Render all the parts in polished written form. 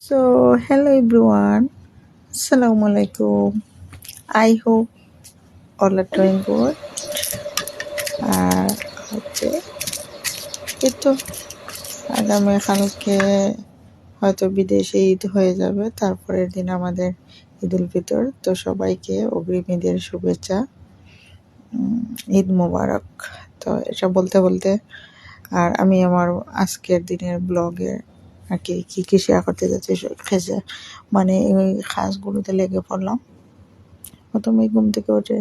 Hello everyone. Assalamu alaikum. I hope all are doing good. আর হচ্ছে এই তো আগামীকালকে হয়তো বিদেশে ঈদ হয়ে যাবে, তারপরের দিন আমাদের ঈদ উল ফিতর। তো সবাইকে অগ্রিম ঈদের শুভেচ্ছা, ঈদ মোবারক। তো এটা বলতে বলতে আর আমি আমার আজকের দিনের ব্লগে আর কি কী কী শেয়ার করতে যাচ্ছি খেসে মানে ওই খাসগুলোতে লেগে পড়লাম। প্রথমে ঘুম থেকে উঠে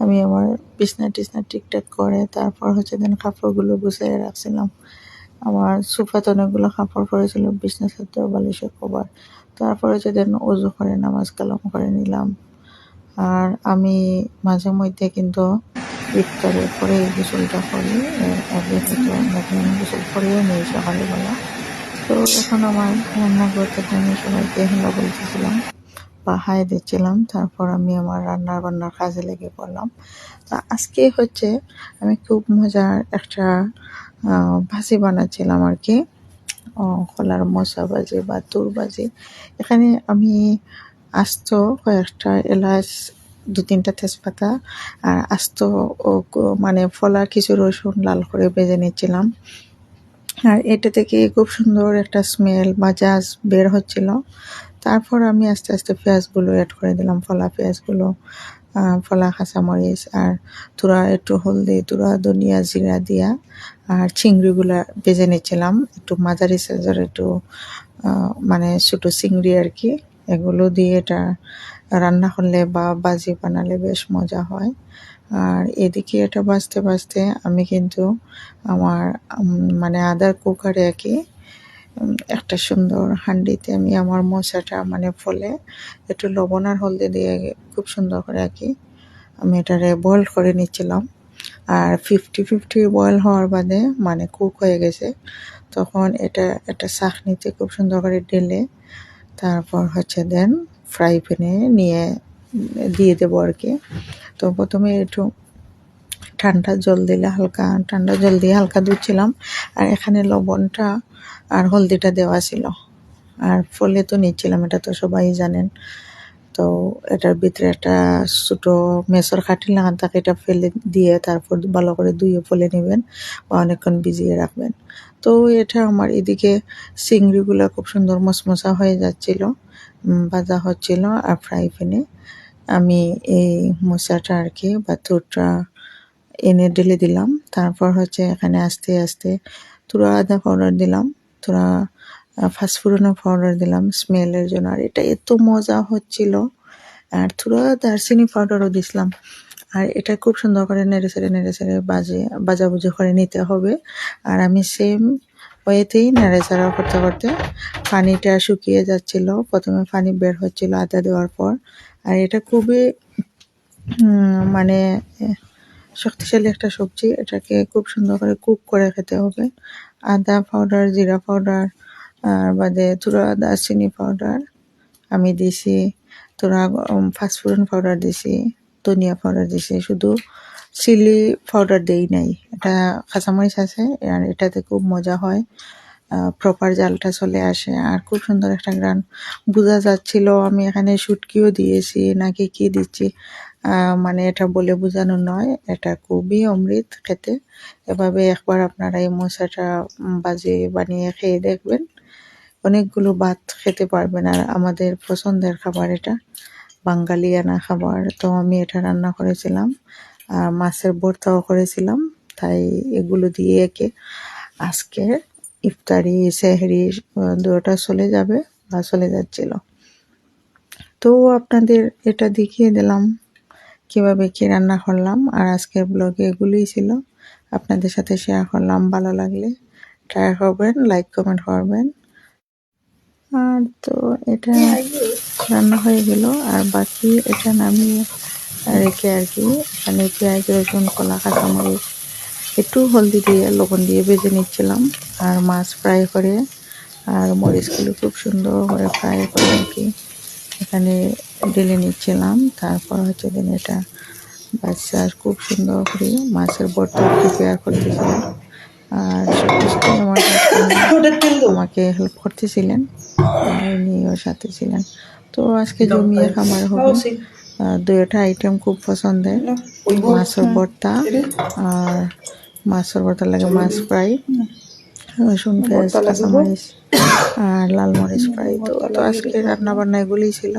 আমি আমার বিছনা টিছনা ঠিকঠাক করে তারপর হচ্ছে দেন কাপড়গুলো গুছিয়ে রাখছিলাম। আমার সোফাতে অনেকগুলো কাপড় পড়েছিল, বিছনা চাদর বালিশের কভার। তারপর হচ্ছে দেন অজু করে নামাজ কালাম করে নিলাম। আর আমি মাঝে মধ্যে কিন্তু ইফতারের পরে গোসলটা করি, এর আগে হয়তো আমি গোসল করিয়ে নিই সকালবেলা। তো এখন আমার রান্নাঘর থেকে আমি সবাইকে হ্যালো বলতেছিলাম বা হাই দিচ্ছিলাম, তারপর আমি আমার রান্নার বান্নার কাজে লেগে পড়লাম। তো আজকে হচ্ছে আমি খুব মজার একটা ভাজি বানাচ্ছিলাম আর কি, কলার মোচা ভাজি বা তুর ভাজি। এখানে আমি আস্ত কয়েকটা এলাচ, 2-3টা তেজপাতা আর আস্ত মানে ফলা কিছু রসুন লাল করে ভেজে নিচ্ছিলাম। আর এটা থেকে খুব সুন্দর একটা স্মেল বা জাজ বের হচ্ছিল। তারপর আমি আস্তে আস্তে পেঁয়াজগুলো অ্যাড করে দিলাম, ফলা পেঁয়াজগুলো, ফলা কাঁচামরিচ আর তুরা একটু হলদি, তুরা ধনিয়া জিরা দিয়া আর চিংড়িগুলা ভেজে নিচ্ছিলাম। একটু মাঝারি সাইজের একটু মানে ছোটো চিংড়ি আর কি, এগুলো দিয়ে এটা রান্না করলে বা ভাজি বানালে বেশ মজা হয়। আর এদিকে এটা ভাজতে ভাজতে আমি কিন্তু আমার মানে আদার কুকারে আর কি একটা সুন্দর হাঁডিতে আমি আমার মোচাটা মানে ফলে একটু লবণ আর হলদি দিয়ে খুব সুন্দর করে আর কি আমি এটারে বয়েল করে নিচ্ছিলাম। আর 50-50 বয়েল হওয়ার বাদে মানে কুক হয়ে গেছে, তখন এটা একটা চাকনিতে খুব সুন্দর করে ঢেলে তারপর হচ্ছে দেন ফ্রাই প্যানে নিয়ে দিয়ে দেবো আর কি। তো প্রথমে একটু ঠান্ডা জল দিলে ঠান্ডা জল দিয়ে হালকা ধুচ্ছিলাম। আর এখানে লবণটা আর হলদিটা দেওয়া ছিল, আর ফলে তো নিচ্ছিলাম, এটা তো সবাই জানেন। তো এটার ভিতরে একটা ছোটো মেসর খাটি লাগান থাকে, এটা ফেলে দিয়ে তারপর ভালো করে ধুয়ে ফলে নেবেন বা অনেকক্ষণ ভিজিয়ে রাখবেন। তো এটা আমার এদিকে চিংড়িগুলো খুব সুন্দর মশমশা হয়ে যাচ্ছিল, ভাজা হচ্ছিল। আর ফ্রাই প্যানে আমি এই মোচাটা আর কি বা তুরটা এনে ঢেলে দিলাম। তারপর হচ্ছে এখানে আস্তে আস্তে তুরা আদা পাউডার দিলাম, তুরা ফাস্টফুডের পাউডার দিলাম স্মেলের জন্য। আর এটা এত মজা হচ্ছিল। আর তুরা দারচিনি পাউডারও দিছিলাম। আর এটা খুব সুন্দর করে নেড়ে চেড়ে ভাজাভুজি করে নিতে হবে। আর আমি সেম ওয়েতেই নাড়াচাড়া করতে করতে পানিটা শুকিয়ে যাচ্ছিল, প্রথমে পানি বের হচ্ছিল আদা দেওয়ার পর। আর এটা খুবই মানে শক্তিশালী একটা সবজি, এটাকে খুব সুন্দর করে কুক করে খেতে হবে। আদা পাউডার, জিরা পাউডার আর বাদে তুরা দারচিনি পাউডার আমি দিছি, তোরা ফাস্টফুডন পাউডার দিছি, ধনিয়া পাউডার দিছি, শুধু চিলি পাউডার দেই নাই। এটা কাঁচামরিচ আছে আর এটাতে খুব মজা হয়, প্রপার জালটা চলে আসে আর খুব সুন্দর একটা গ্রান বোঝা যাচ্ছিল। আমি এখানে শুটকিও দিয়েছি নাকি কি দিচ্ছি, মানে এটা বলে বোঝানো নয়, এটা খুবই অমৃত খেতে। এভাবে একবার আপনারা এই মোচাটা ভাজি বানিয়ে খেয়ে দেখবেন, অনেকগুলো ভাত খেতে পারবেন। আর আমাদের পছন্দের খাবার, এটা বাঙালিয়ানা খাবার। তো আমি এটা রান্না করেছিলাম আর মাছের ভর্তাও করেছিলাম, তাই এগুলো দিয়ে একে আজকে ইফতারি সেহরি দুটোটা চলে যাবে বা চলে যাচ্ছিল। তো আপনাদের এটা দেখিয়ে দিলাম কিভাবে কি রান্না করলাম। আর আজকের ব্লগে এগুলোই ছিল, আপনাদের সাথে শেয়ার করলাম। ভালো লাগলে ট্রাই করবেন, লাইক কমেন্ট করবেন। আর তো এটা রান্না হয়ে গেল, আর বাকি এটা নামিয়ে রেখে আর কি এখানে পেঁয়াজ রসুন কলা কাঁচামরিচ একটু হলদি দিয়ে লবণ দিয়ে ভেজে নিচ্ছিলাম। আর মাছ ফ্রাই করে আর মরিচগুলো খুব সুন্দর করে ফ্রাই করে আর কি এখানে ঢেলে নিচ্ছিলাম। তারপর হচ্ছে দিন এটা বাচ্চা খুব সুন্দর করে মাছের ভর্তা প্রিপেয়ার করতেছিলাম। আর সব কিছুতেই আমার আমাকে হেল্প করতেছিলেন, সবাই সাথে ছিলেন। তো আজকে জমিয়ে খামার হবে। দুইটা আইটেম খুব পছন্দের, মাছের ভর্তা আর মাছের ভর্তা লাগে মাছ ফ্রাই, রসুন পেঁয়াজ কাঁচামরিচ আর লাল মরিচ ফ্রাই। তো আজকে রান্না বান্না এগুলোই ছিল।